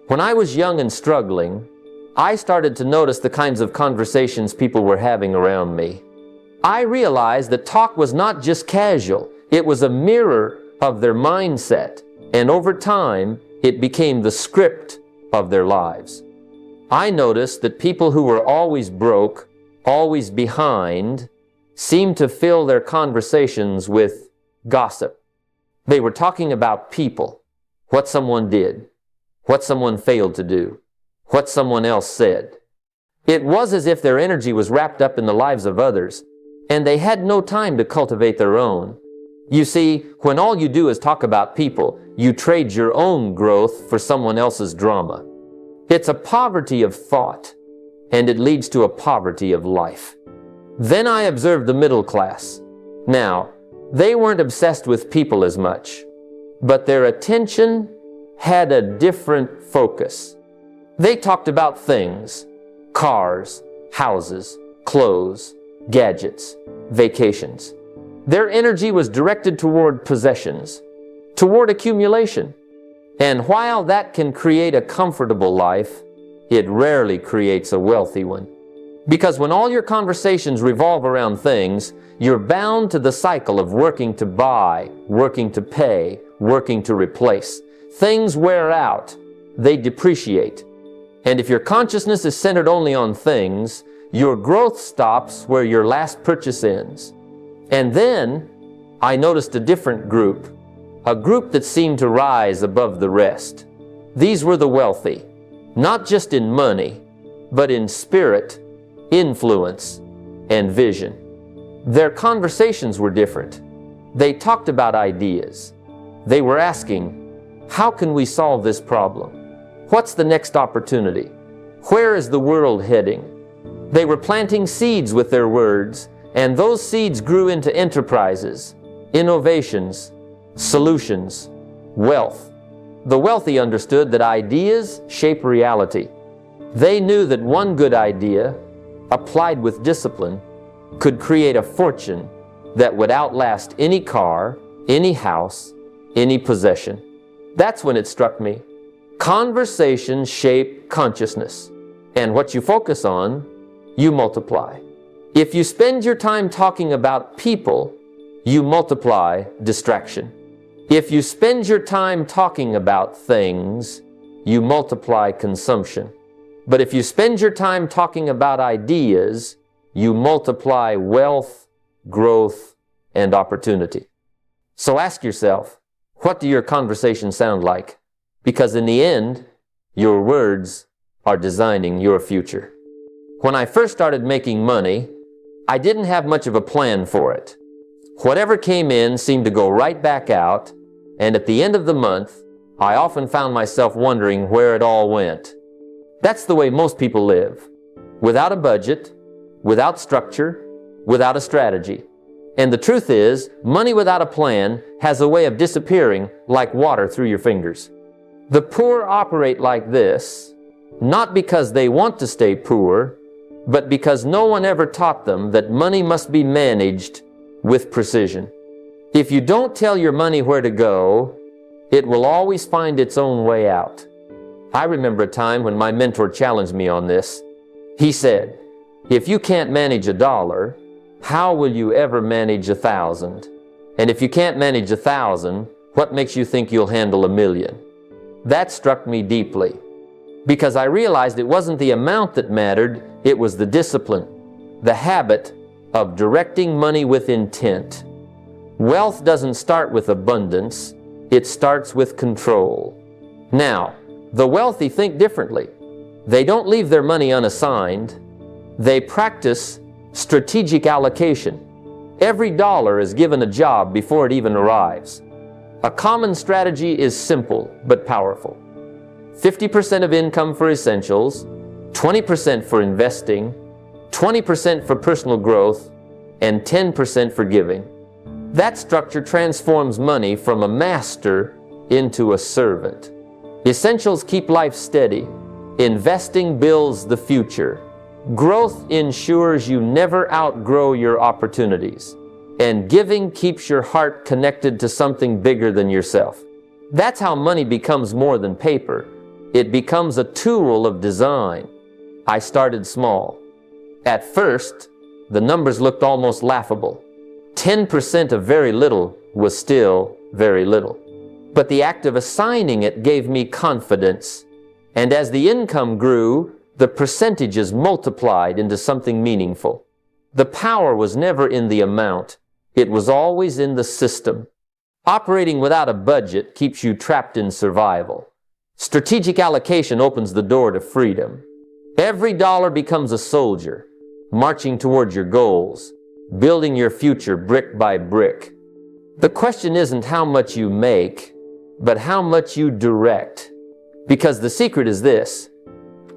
When I was young and struggling, I started to notice the kinds of conversations people were having around me. I realized that talk was not just casual, it was a mirror of their mindset, and over time, it became the script of their lives. I noticed that people who were always broke, always behind, seemed to fill their conversations with gossip. They were talking about people, what someone did, what someone failed to do, what someone else said. It was as if their energy was wrapped up in the lives of others, and they had no time to cultivate their own. You see, when all you do is talk about people, you trade your own growth for someone else's drama. It's a poverty of thought, and it leads to a poverty of life. Then I observed the middle class. Now, they weren't obsessed with people as much, but their attention had a different focus. They talked about things, cars, houses, clothes, gadgets, vacations. Their energy was directed toward possessions, toward accumulation. And while that can create a comfortable life, it rarely creates a wealthy one. Because when all your conversations revolve around things, you're bound to the cycle of working to buy, working to pay, working to replace. Things wear out, they depreciate. And if your consciousness is centered only on things, your growth stops where your last purchase ends. And then I noticed a different group, a group that seemed to rise above the rest. These were the wealthy, not just in money, but in spirit, influence, and vision. Their conversations were different. They talked about ideas. They were asking, how can we solve this problem? What's the next opportunity? Where is the world heading? They were planting seeds with their words, and those seeds grew into enterprises, innovations, solutions, wealth. The wealthy understood that ideas shape reality. They knew that one good idea, applied with discipline, could create a fortune that would outlast any car, any house, any possession. That's when it struck me. Conversations shape consciousness, and what you focus on, you multiply. If you spend your time talking about people, you multiply distraction. If you spend your time talking about things, you multiply consumption. But if you spend your time talking about ideas, you multiply wealth, growth, and opportunity. So ask yourself, what do your conversations sound like? Because in the end, your words are designing your future. When I first started making money, I didn't have much of a plan for it. Whatever came in seemed to go right back out, and at the end of the month, I often found myself wondering where it all went. That's the way most people live, without a budget, without structure, without a strategy. And the truth is, money without a plan has a way of disappearing like water through your fingers. The poor operate like this, not because they want to stay poor, but because no one ever taught them that money must be managed with precision. If you don't tell your money where to go, it will always find its own way out. I remember a time when my mentor challenged me on this. He said, if you can't manage $1, how will you ever manage 1,000? And if you can't manage 1,000, what makes you think you'll handle 1,000,000? That struck me deeply, because I realized it wasn't the amount that mattered, it was the discipline, the habit of directing money with intent. Wealth doesn't start with abundance, it starts with control. Now, the wealthy think differently. They don't leave their money unassigned. They practice strategic allocation. Every dollar is given a job before it even arrives. A common strategy is simple but powerful. 50% of income for essentials, 20% for investing, 20% for personal growth, and 10% for giving. That structure transforms money from a master into a servant. Essentials keep life steady. Investing builds the future. Growth ensures you never outgrow your opportunities. And giving keeps your heart connected to something bigger than yourself. That's how money becomes more than paper. It becomes a tool of design. I started small. At first, the numbers looked almost laughable. 10% of very little was still very little. But the act of assigning it gave me confidence. And as the income grew, the percentages multiplied into something meaningful. The power was never in the amount. It was always in the system. Operating without a budget keeps you trapped in survival. Strategic allocation opens the door to freedom. Every dollar becomes a soldier, marching towards your goals, building your future brick by brick. The question isn't how much you make, but how much you direct. Because the secret is this: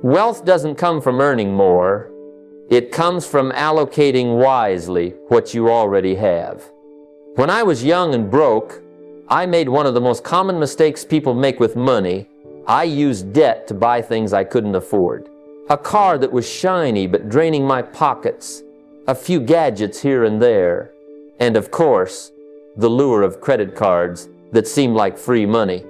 wealth doesn't come from earning more. It comes from allocating wisely what you already have. When I was young and broke, I made one of the most common mistakes people make with money. I used debt to buy things I couldn't afford. A car that was shiny but draining my pockets, a few gadgets here and there, and of course, the lure of credit cards that seemed like free money.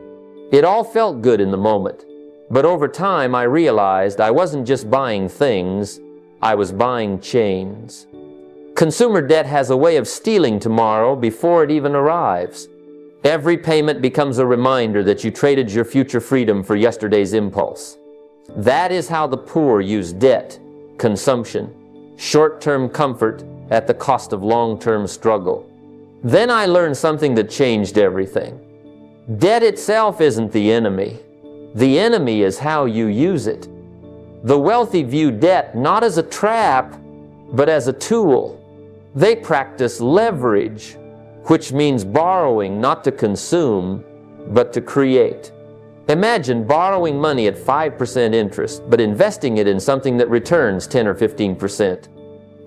It all felt good in the moment, but over time I realized I wasn't just buying things, I was buying chains. Consumer debt has a way of stealing tomorrow before it even arrives. Every payment becomes a reminder that you traded your future freedom for yesterday's impulse. That is how the poor use debt, consumption, short-term comfort at the cost of long-term struggle. Then I learned something that changed everything. Debt itself isn't the enemy. The enemy is how you use it. The wealthy view debt not as a trap, but as a tool. They practice leverage, which means borrowing not to consume, but to create. Imagine borrowing money at 5% interest, but investing it in something that returns 10 or 15%.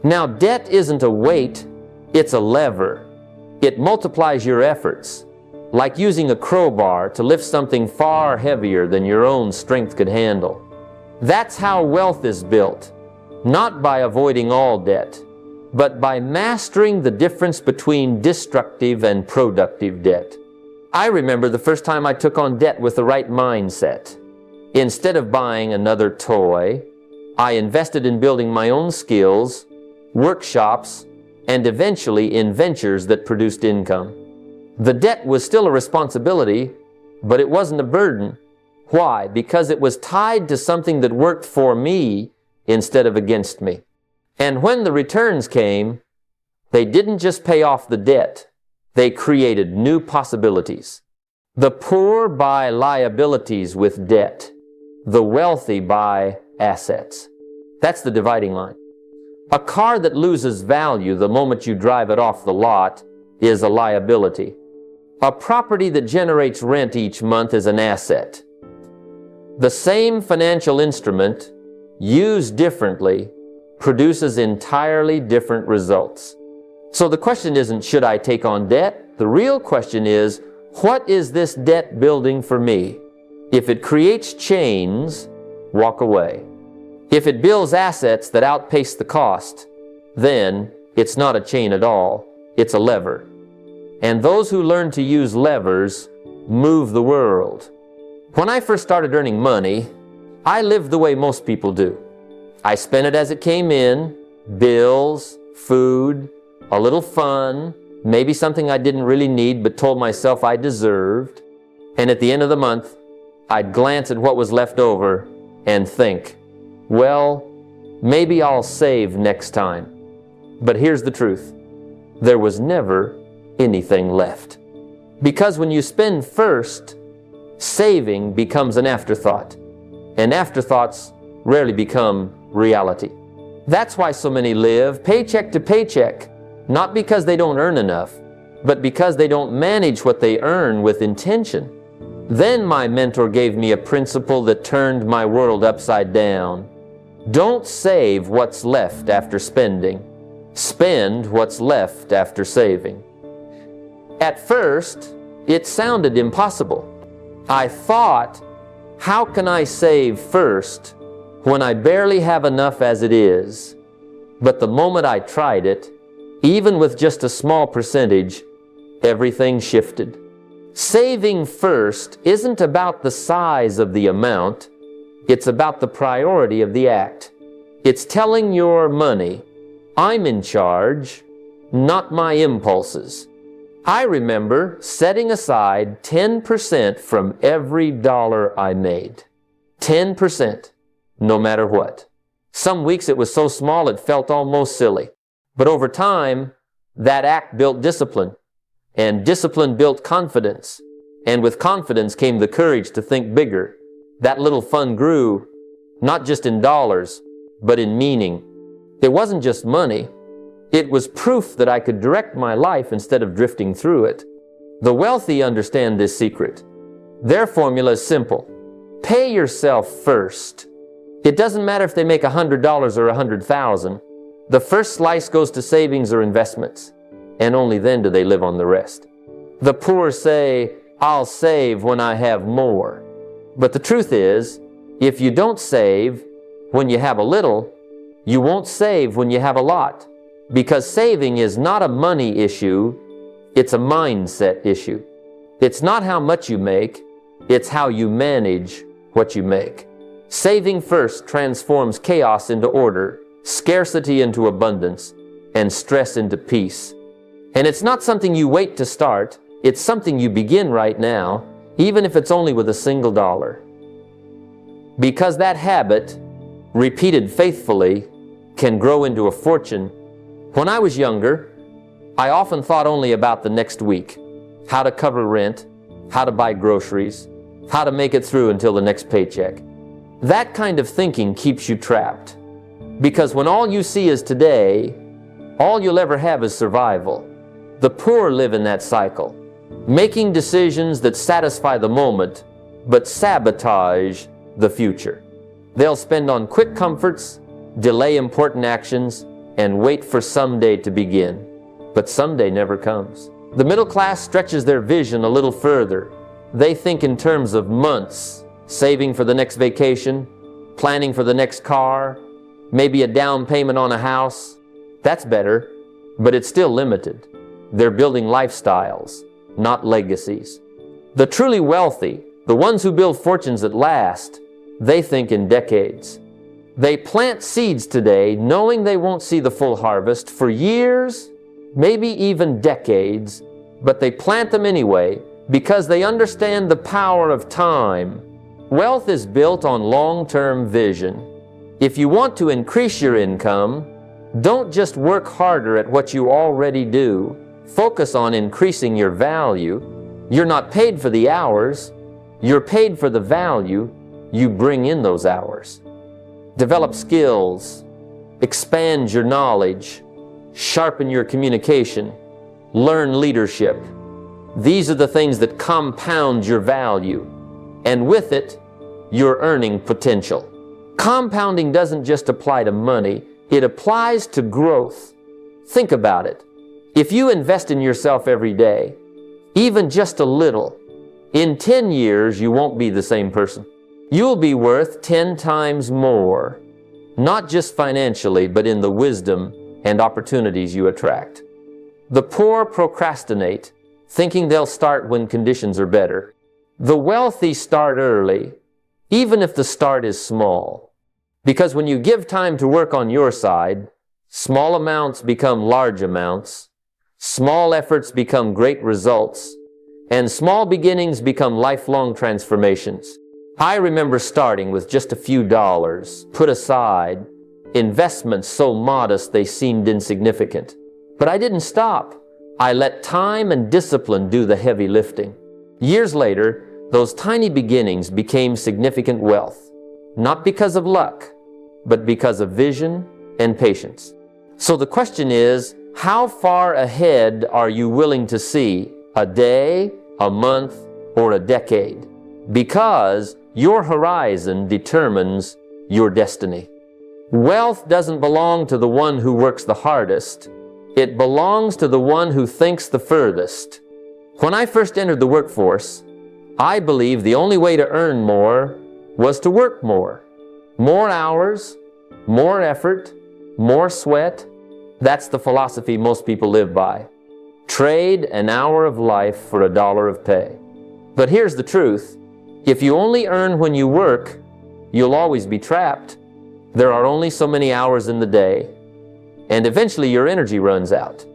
Now, debt isn't a weight, it's a lever. It multiplies your efforts, like using a crowbar to lift something far heavier than your own strength could handle. That's how wealth is built, not by avoiding all debt, but by mastering the difference between destructive and productive debt. I remember the first time I took on debt with the right mindset. Instead of buying another toy, I invested in building my own skills, workshops, and eventually in ventures that produced income. The debt was still a responsibility, but it wasn't a burden. Why? Because it was tied to something that worked for me instead of against me. And when the returns came, they didn't just pay off the debt, they created new possibilities. The poor buy liabilities with debt. The wealthy buy assets. That's the dividing line. A car that loses value the moment you drive it off the lot is a liability. A property that generates rent each month is an asset. The same financial instrument, used differently, produces entirely different results. So the question isn't, should I take on debt? The real question is, what is this debt building for me? If it creates chains, walk away. If it builds assets that outpace the cost, then it's not a chain at all, it's a lever. And those who learn to use levers move the world. When I first started earning money, I lived the way most people do. I spent it as it came in, bills, food, a little fun, maybe something I didn't really need but told myself I deserved. And at the end of the month, I'd glance at what was left over and think, well, maybe I'll save next time. But here's the truth. There was never anything left. Because when you spend first, saving becomes an afterthought. And afterthoughts rarely become reality. That's why so many live paycheck to paycheck, not because they don't earn enough, but because they don't manage what they earn with intention. Then my mentor gave me a principle that turned my world upside down. Don't save what's left after spending. Spend what's left after saving. At first, it sounded impossible. I thought, how can I save first when I barely have enough as it is? But the moment I tried it, even with just a small percentage, everything shifted. Saving first isn't about the size of the amount, It's about the priority of the act. It's telling your money, I'm in charge, not my impulses. I remember setting aside 10% from every dollar I made. 10%, no matter what. Some weeks it was so small it felt almost silly. But over time, that act built discipline, and discipline built confidence. And with confidence came the courage to think bigger. That little fund grew, not just in dollars, but in meaning. It wasn't just money. It was proof that I could direct my life instead of drifting through it. The wealthy understand this secret. Their formula is simple. Pay yourself first. It doesn't matter if they make $100 or $100,000. The first slice goes to savings or investments, and only then do they live on the rest. The poor say, I'll save when I have more. But the truth is, if you don't save when you have a little, you won't save when you have a lot. Because saving is not a money issue, it's a mindset issue. It's not how much you make, it's how you manage what you make. Saving first transforms chaos into order, scarcity into abundance, and stress into peace. And it's not something you wait to start, it's something you begin right now, even if it's only with a single dollar. Because that habit, repeated faithfully, can grow into a fortune. When I was younger, I often thought only about the next week, how to cover rent, how to buy groceries, how to make it through until the next paycheck. That kind of thinking keeps you trapped. Because when all you see is today, all you'll ever have is survival. The poor live in that cycle, making decisions that satisfy the moment, but sabotage the future. They'll spend on quick comforts, delay important actions, and wait for someday to begin. But someday never comes. The middle class stretches their vision a little further. They think in terms of months, saving for the next vacation, planning for the next car, maybe a down payment on a house. That's better, but it's still limited. They're building lifestyles, not legacies. The truly wealthy, the ones who build fortunes that last, they think in decades. They plant seeds today knowing they won't see the full harvest for years, maybe even decades, but they plant them anyway because they understand the power of time. Wealth is built on long-term vision. If you want to increase your income, don't just work harder at what you already do. Focus on increasing your value. You're not paid for the hours. You're paid for the value you bring in those hours. Develop skills. Expand your knowledge. Sharpen your communication. Learn leadership. These are the things that compound your value. And with it, your earning potential. Compounding doesn't just apply to money, it applies to growth. Think about it. If you invest in yourself every day, even just a little, in 10 years you won't be the same person. You'll be worth 10 times more, not just financially, but in the wisdom and opportunities you attract. The poor procrastinate, thinking they'll start when conditions are better. The wealthy start early, even if the start is small. Because when you give time to work on your side, small amounts become large amounts, small efforts become great results, and small beginnings become lifelong transformations. I remember starting with just a few dollars, put aside, investments so modest they seemed insignificant. But I didn't stop. I let time and discipline do the heavy lifting. Years later, those tiny beginnings became significant wealth, not because of luck, but because of vision and patience. So the question is, how far ahead are you willing to see? A day, a month, or a decade? Because your horizon determines your destiny. Wealth doesn't belong to the one who works the hardest. It belongs to the one who thinks the furthest. When I first entered the workforce, I believed the only way to earn more was to work more. More hours, more effort, more sweat. That's the philosophy most people live by. Trade an hour of life for $1 of pay. But here's the truth. If you only earn when you work, you'll always be trapped. There are only so many hours in the day, and eventually your energy runs out.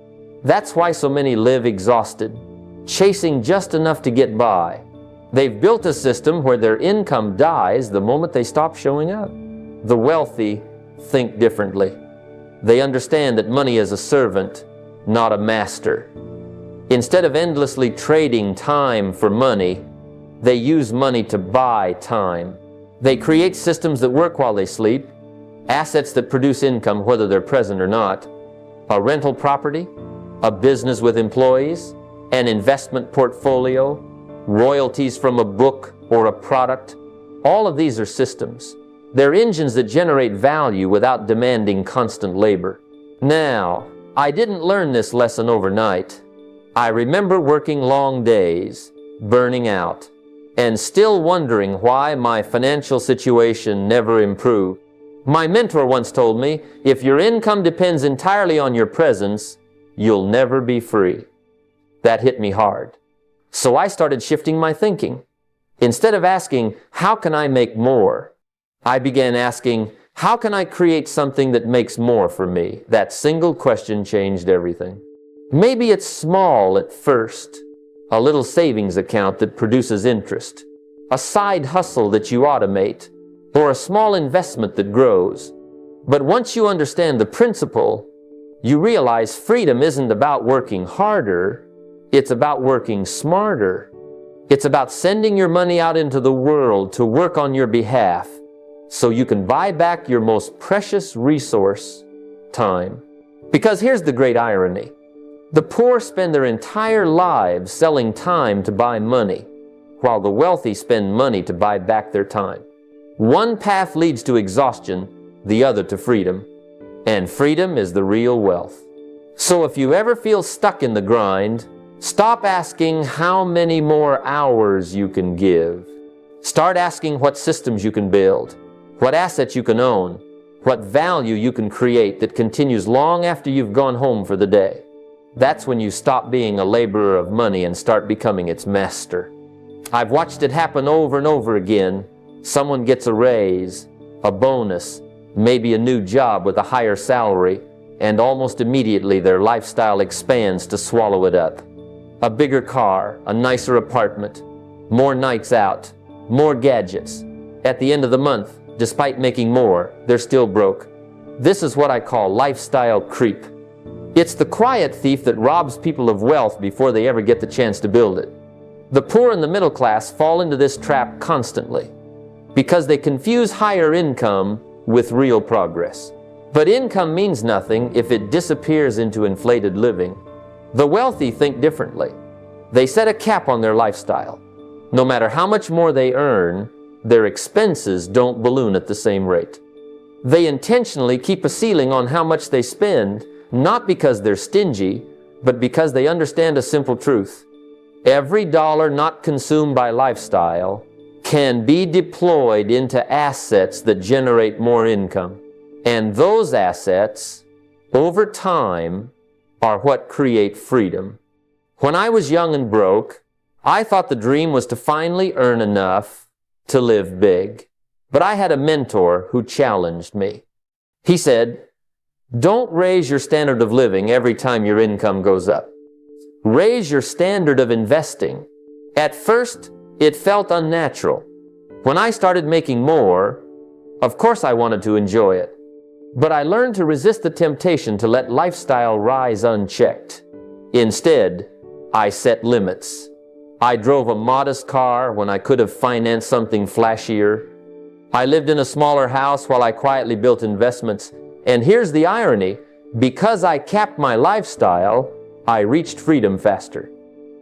That's why so many live exhausted, chasing just enough to get by. They've built a system where their income dies the moment they stop showing up. The wealthy think differently. They understand that money is a servant, not a master. Instead of endlessly trading time for money, they use money to buy time. They create systems that work while they sleep, assets that produce income whether they're present or not, a rental property, a business with employees, an investment portfolio, royalties from a book or a product. All of these are systems. They're engines that generate value without demanding constant labor. Now, I didn't learn this lesson overnight. I remember working long days, burning out, and still wondering why my financial situation never improved. My mentor once told me, if your income depends entirely on your presence, you'll never be free. That hit me hard. So I started shifting my thinking. Instead of asking, how can I make more? I began asking, how can I create something that makes more for me? That single question changed everything. Maybe it's small at first, a little savings account that produces interest, a side hustle that you automate, or a small investment that grows. But once you understand the principle, you realize freedom isn't about working harder, it's about working smarter. It's about sending your money out into the world to work on your behalf so you can buy back your most precious resource, time. Because here's the great irony. The poor spend their entire lives selling time to buy money, while the wealthy spend money to buy back their time. One path leads to exhaustion, the other to freedom. And freedom is the real wealth. So if you ever feel stuck in the grind, stop asking how many more hours you can give. Start asking what systems you can build, what assets you can own, what value you can create that continues long after you've gone home for the day. That's when you stop being a laborer of money and start becoming its master. I've watched it happen over and over again. Someone gets a raise, a bonus, maybe a new job with a higher salary, and almost immediately their lifestyle expands to swallow it up. A bigger car, a nicer apartment, more nights out, more gadgets. At the end of the month, despite making more, they're still broke. This is what I call lifestyle creep. It's the quiet thief that robs people of wealth before they ever get the chance to build it. The poor and the middle class fall into this trap constantly because they confuse higher income with real progress. But income means nothing if it disappears into inflated living. The wealthy think differently. They set a cap on their lifestyle. No matter how much more they earn, their expenses don't balloon at the same rate. They intentionally keep a ceiling on how much they spend, not because they're stingy, but because they understand a simple truth. Every dollar not consumed by lifestyle can be deployed into assets that generate more income. And those assets, over time, are what create freedom. When I was young and broke, I thought the dream was to finally earn enough to live big. But I had a mentor who challenged me. He said, don't raise your standard of living every time your income goes up. Raise your standard of investing. At first, it felt unnatural. When I started making more, of course I wanted to enjoy it. But I learned to resist the temptation to let lifestyle rise unchecked. Instead, I set limits. I drove a modest car when I could have financed something flashier. I lived in a smaller house while I quietly built investments. And here's the irony. Because I capped my lifestyle, I reached freedom faster.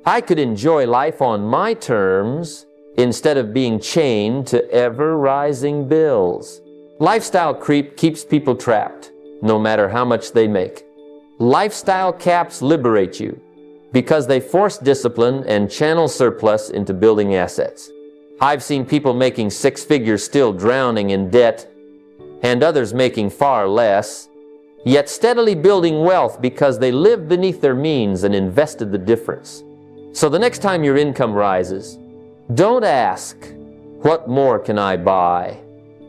I could enjoy life on my terms instead of being chained to ever-rising bills. Lifestyle creep keeps people trapped, no matter how much they make. Lifestyle caps liberate you because they force discipline and channel surplus into building assets. I've seen people making six figures still drowning in debt, and others making far less, yet steadily building wealth because they lived beneath their means and invested the difference. So the next time your income rises, don't ask, what more can I buy?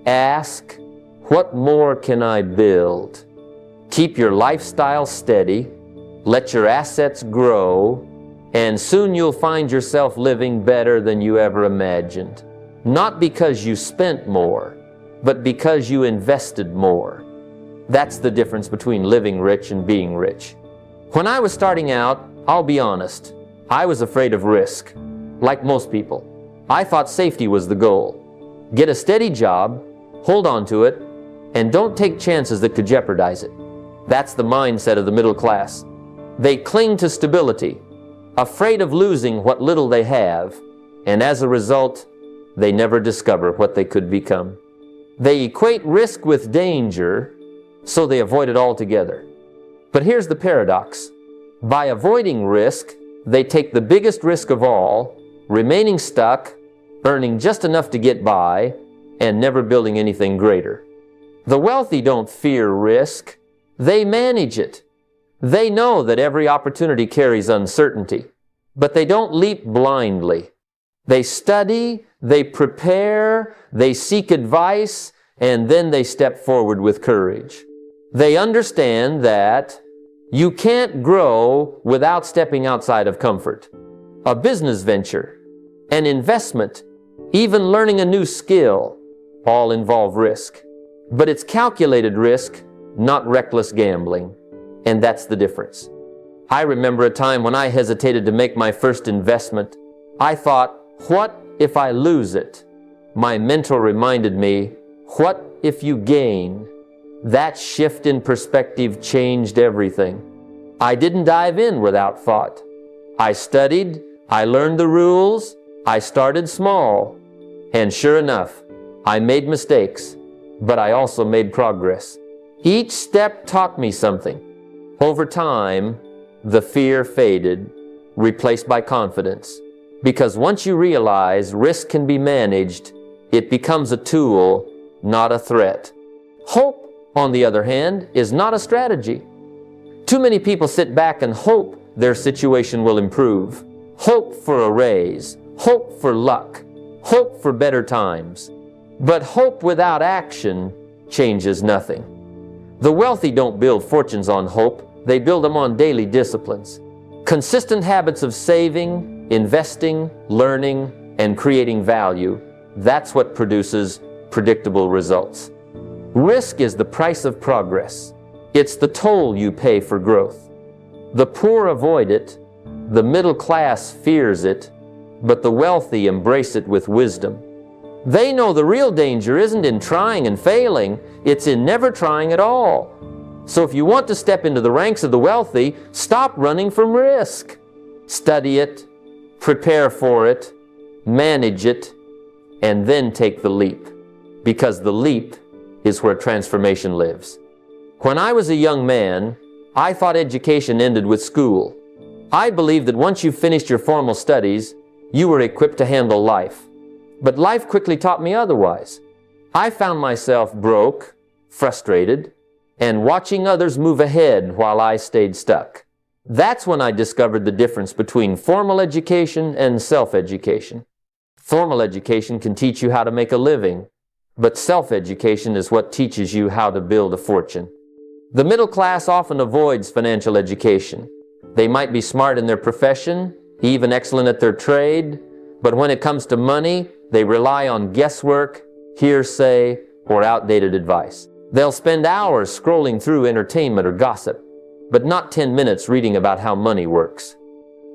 Ask, what more can I build? Keep your lifestyle steady, let your assets grow, and soon you'll find yourself living better than you ever imagined. Not because you spent more, but because you invested more. That's the difference between living rich and being rich. When I was starting out, I'll be honest, I was afraid of risk. Like most people, I thought safety was the goal. Get a steady job, hold on to it, and don't take chances that could jeopardize it. That's the mindset of the middle class. They cling to stability, afraid of losing what little they have, and as a result, they never discover what they could become. They equate risk with danger, so they avoid it altogether. But here's the paradox. By avoiding risk, they take the biggest risk of all, remaining stuck, earning just enough to get by, and never building anything greater. The wealthy don't fear risk. They manage it. They know that every opportunity carries uncertainty, but they don't leap blindly. They study, they prepare, they seek advice, and then they step forward with courage. They understand that you can't grow without stepping outside of comfort. A business venture, an investment, even learning a new skill, all involve risk. But it's calculated risk, not reckless gambling. And that's the difference. I remember a time when I hesitated to make my first investment. I thought, what if I lose it? My mentor reminded me, what if you gain? That shift in perspective changed everything. I didn't dive in without thought. I studied, I learned the rules, I started small. And sure enough, I made mistakes, but I also made progress. Each step taught me something. Over time, the fear faded, replaced by confidence. Because once you realize risk can be managed, it becomes a tool, not a threat. Hope, on the other hand, is not a strategy. Too many people sit back and hope their situation will improve. Hope for a raise, hope for luck, hope for better times. But hope without action changes nothing. The wealthy don't build fortunes on hope, they build them on daily disciplines. Consistent habits of saving, investing, learning, and creating value, that's what produces predictable results. Risk is the price of progress. It's the toll you pay for growth. The poor avoid it, the middle class fears it, but the wealthy embrace it with wisdom. They know the real danger isn't in trying and failing, it's in never trying at all. So if you want to step into the ranks of the wealthy, stop running from risk. Study it, prepare for it, manage it, and then take the leap. Because the leap is where transformation lives. When I was a young man, I thought education ended with school. I believed that once you finished your formal studies, you were equipped to handle life. But life quickly taught me otherwise. I found myself broke, frustrated, and watching others move ahead while I stayed stuck. That's when I discovered the difference between formal education and self-education. Formal education can teach you how to make a living, but self-education is what teaches you how to build a fortune. The middle class often avoids financial education. They might be smart in their profession, even excellent at their trade, but when it comes to money, they rely on guesswork, hearsay, or outdated advice. They'll spend hours scrolling through entertainment or gossip, but not 10 minutes reading about how money works.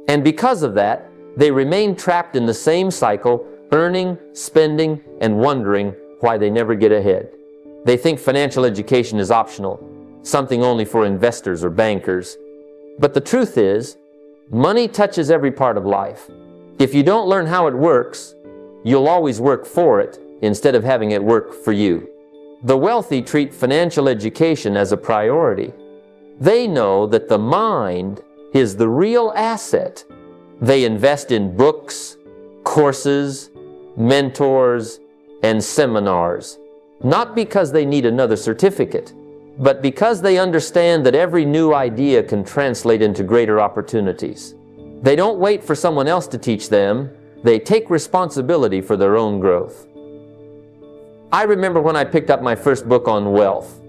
And because of that, they remain trapped in the same cycle, earning, spending, and wondering why they never get ahead. They think financial education is optional, something only for investors or bankers. But the truth is, money touches every part of life. If you don't learn how it works, you'll always work for it instead of having it work for you. The wealthy treat financial education as a priority. They know that the mind is the real asset. They invest in books, courses, mentors, and seminars, not because they need another certificate, but because they understand that every new idea can translate into greater opportunities. They don't wait for someone else to teach them. They take responsibility for their own growth. I remember when I picked up my first book on wealth.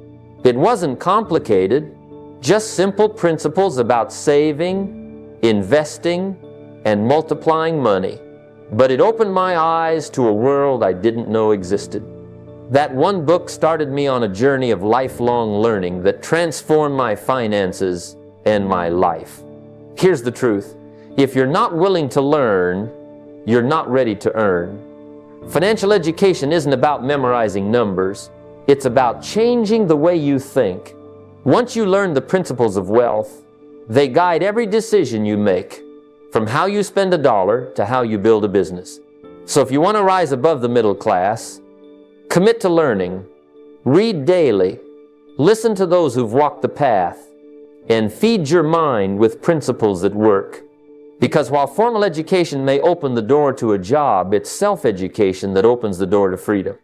It wasn't complicated, just simple principles about saving, investing, and multiplying money. But it opened my eyes to a world I didn't know existed. That one book started me on a journey of lifelong learning that transformed my finances and my life. Here's the truth. If you're not willing to learn, you're not ready to earn. Financial education isn't about memorizing numbers. It's about changing the way you think. Once you learn the principles of wealth, they guide every decision you make, from how you spend a dollar to how you build a business. So if you want to rise above the middle class, commit to learning, read daily, listen to those who've walked the path, and feed your mind with principles that work. Because while formal education may open the door to a job, it's self-education that opens the door to freedom.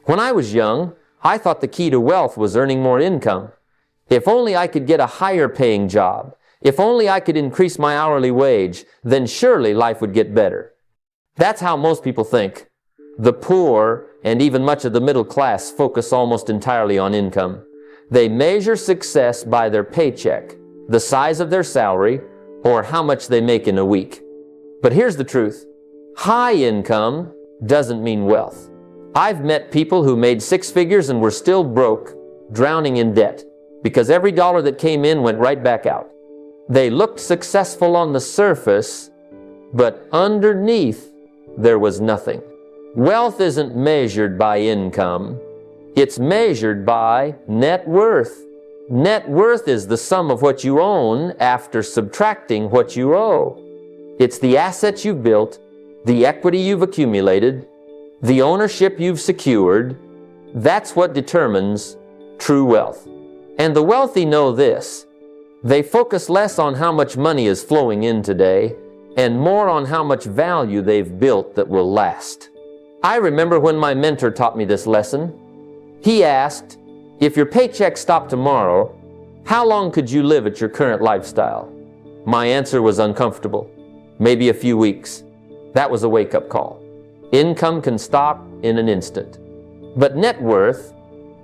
When I was young, I thought the key to wealth was earning more income. If only I could get a higher paying job, if only I could increase my hourly wage, then surely life would get better. That's how most people think. The poor and even much of the middle class focus almost entirely on income. They measure success by their paycheck, the size of their salary, or how much they make in a week. But here's the truth. High income doesn't mean wealth. I've met people who made six figures and were still broke, drowning in debt, because every dollar that came in went right back out. They looked successful on the surface, but underneath there was nothing. Wealth isn't measured by income. It's measured by net worth. Net worth is the sum of what you own after subtracting what you owe. It's the assets you've built, the equity you've accumulated, the ownership you've secured. That's what determines true wealth. And the wealthy know this. They focus less on how much money is flowing in today and more on how much value they've built that will last. I remember when my mentor taught me this lesson. He asked, if your paycheck stopped tomorrow, how long could you live at your current lifestyle? My answer was uncomfortable. Maybe a few weeks. That was a wake-up call. Income can stop in an instant. But net worth,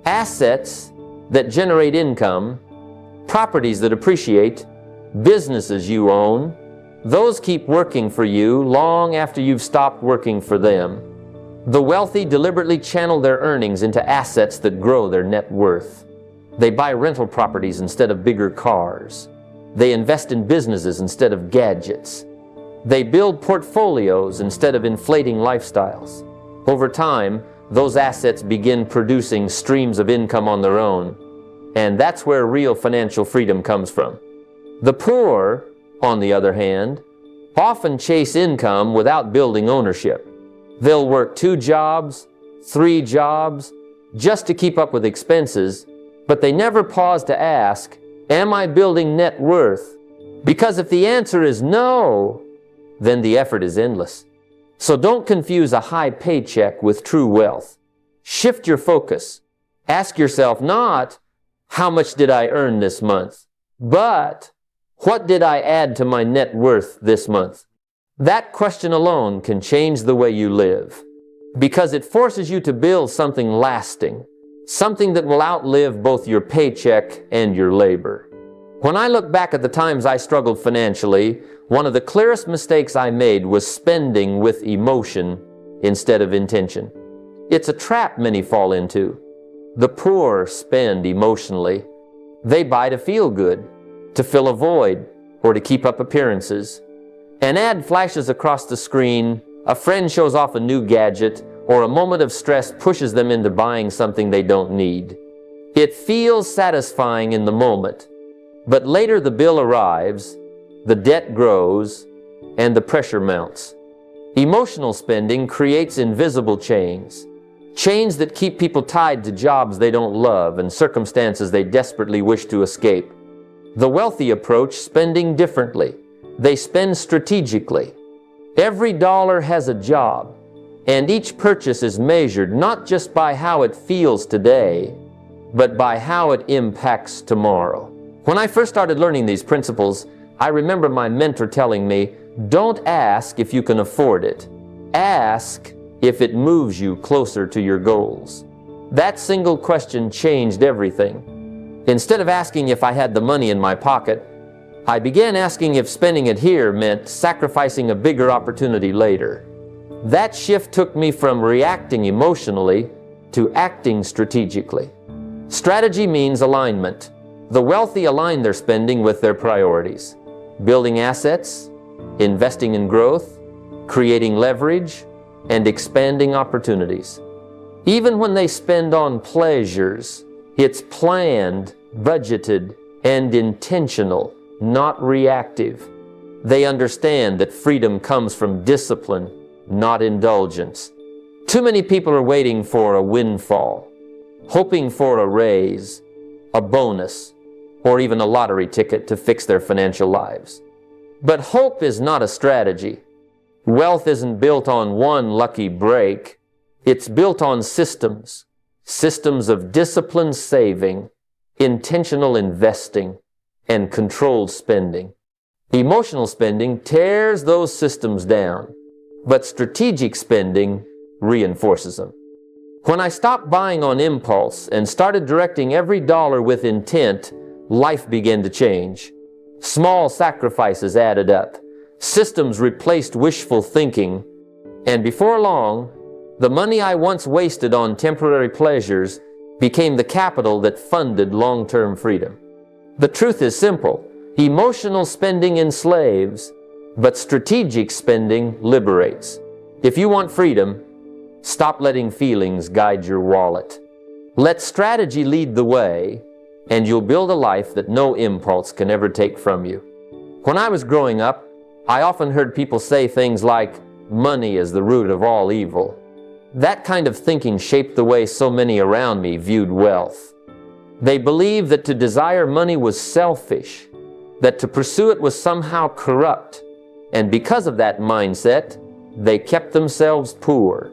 assets that generate income, properties that appreciate, businesses you own, those keep working for you long after you've stopped working for them. The wealthy deliberately channel their earnings into assets that grow their net worth. They buy rental properties instead of bigger cars. They invest in businesses instead of gadgets. They build portfolios instead of inflating lifestyles. Over time, those assets begin producing streams of income on their own. And that's where real financial freedom comes from. The poor, on the other hand, often chase income without building ownership. They'll work 2 jobs, 3 jobs, just to keep up with expenses, but they never pause to ask, am I building net worth? Because if the answer is no, then the effort is endless. So don't confuse a high paycheck with true wealth. Shift your focus. Ask yourself not, how much did I earn this month? But, what did I add to my net worth this month? That question alone can change the way you live, because it forces you to build something lasting, something that will outlive both your paycheck and your labor. When I look back at the times I struggled financially, one of the clearest mistakes I made was spending with emotion instead of intention. It's a trap many fall into. The poor spend emotionally. They buy to feel good, to fill a void, or to keep up appearances. An ad flashes across the screen, a friend shows off a new gadget, or a moment of stress pushes them into buying something they don't need. It feels satisfying in the moment, but later the bill arrives, the debt grows, and the pressure mounts. Emotional spending creates invisible chains. Chains that keep people tied to jobs they don't love and circumstances they desperately wish to escape. The wealthy approach spending differently. They spend strategically. Every dollar has a job, and each purchase is measured not just by how it feels today, but by how it impacts tomorrow. When I first started learning these principles, I remember my mentor telling me, don't ask if you can afford it. Ask if it moves you closer to your goals. That single question changed everything. Instead of asking if I had the money in my pocket, I began asking if spending it here meant sacrificing a bigger opportunity later. That shift took me from reacting emotionally to acting strategically. Strategy means alignment. The wealthy align their spending with their priorities. Building assets, investing in growth, creating leverage, and expanding opportunities. Even when they spend on pleasures, it's planned, budgeted, and intentional, not reactive. They understand that freedom comes from discipline, not indulgence. Too many people are waiting for a windfall, hoping for a raise, a bonus, or even a lottery ticket to fix their financial lives. But hope is not a strategy. Wealth isn't built on one lucky break. It's built on systems of disciplined saving, intentional investing, and controlled spending. Emotional spending tears those systems down, but strategic spending reinforces them. When I stopped buying on impulse and started directing every dollar with intent, life began to change. Small sacrifices added up. Systems replaced wishful thinking, and before long, the money I once wasted on temporary pleasures became the capital that funded long-term freedom. The truth is simple. Emotional spending enslaves, but strategic spending liberates. If you want freedom, stop letting feelings guide your wallet. Let strategy lead the way, and you'll build a life that no impulse can ever take from you. When I was growing up, I often heard people say things like, "Money is the root of all evil." That kind of thinking shaped the way so many around me viewed wealth. They believed that to desire money was selfish, that to pursue it was somehow corrupt, and because of that mindset, they kept themselves poor.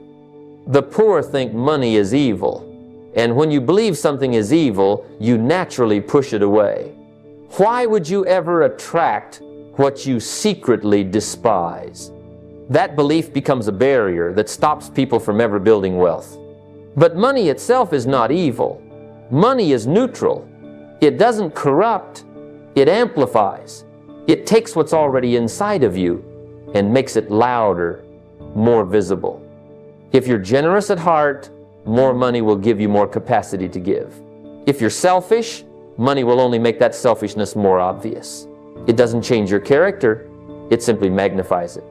The poor think money is evil, and when you believe something is evil, you naturally push it away. Why would you ever attract what you secretly despise? That belief becomes a barrier that stops people from ever building wealth. But money itself is not evil. Money is neutral. It doesn't corrupt. It amplifies. It takes what's already inside of you and makes it louder, more visible. If you're generous at heart, more money will give you more capacity to give. If you're selfish, money will only make that selfishness more obvious. It doesn't change your character, it simply magnifies it.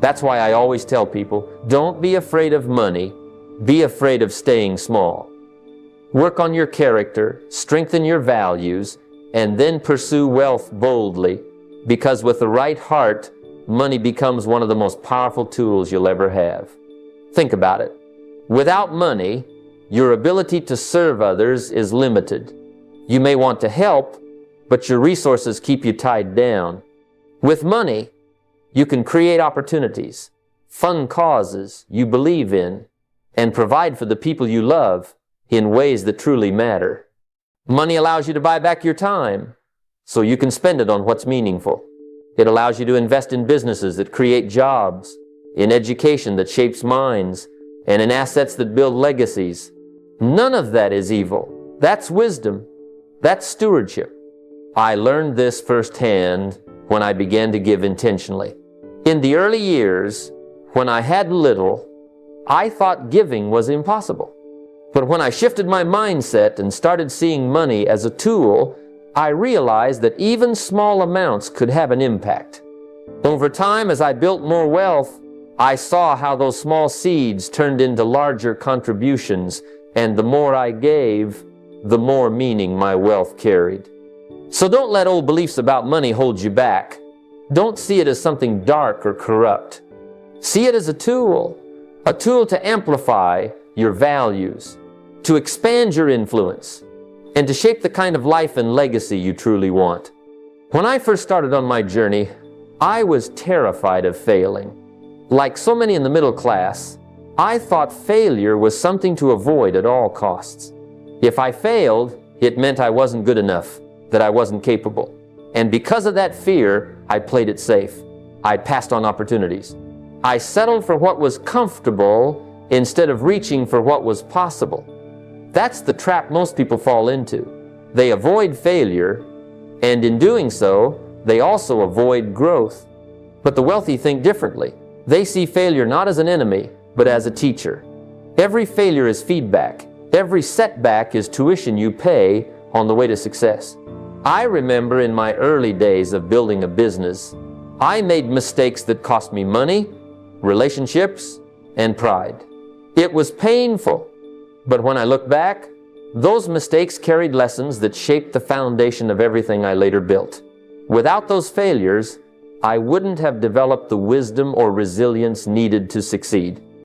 That's why I always tell people, don't be afraid of money, be afraid of staying small. Work on your character, strengthen your values, and then pursue wealth boldly, because with the right heart, money becomes one of the most powerful tools you'll ever have. Think about it. Without money, your ability to serve others is limited. You may want to help, but your resources keep you tied down. With money, you can create opportunities, fund causes you believe in, and provide for the people you love in ways that truly matter. Money allows you to buy back your time, so you can spend it on what's meaningful. It allows you to invest in businesses that create jobs, in education that shapes minds, and in assets that build legacies. None of that is evil. That's wisdom. That's stewardship. I learned this firsthand when I began to give intentionally. In the early years, when I had little, I thought giving was impossible. But when I shifted my mindset and started seeing money as a tool, I realized that even small amounts could have an impact. Over time, as I built more wealth, I saw how those small seeds turned into larger contributions, and the more I gave, the more meaning my wealth carried. So don't let old beliefs about money hold you back. Don't see it as something dark or corrupt. See it as a tool to amplify your values, to expand your influence, and to shape the kind of life and legacy you truly want. When I first started on my journey, I was terrified of failing. Like so many in the middle class, I thought failure was something to avoid at all costs. If I failed, it meant I wasn't good enough, that I wasn't capable. And because of that fear, I played it safe. I passed on opportunities. I settled for what was comfortable instead of reaching for what was possible. That's the trap most people fall into. They avoid failure, and in doing so, they also avoid growth. But the wealthy think differently. They see failure not as an enemy, but as a teacher. Every failure is feedback. Every setback is tuition you pay on the way to success. I remember in my early days of building a business, I made mistakes that cost me money, relationships, and pride. It was painful, but when I look back, those mistakes carried lessons that shaped the foundation of everything I later built. Without those failures, I wouldn't have developed the wisdom or resilience needed to succeed.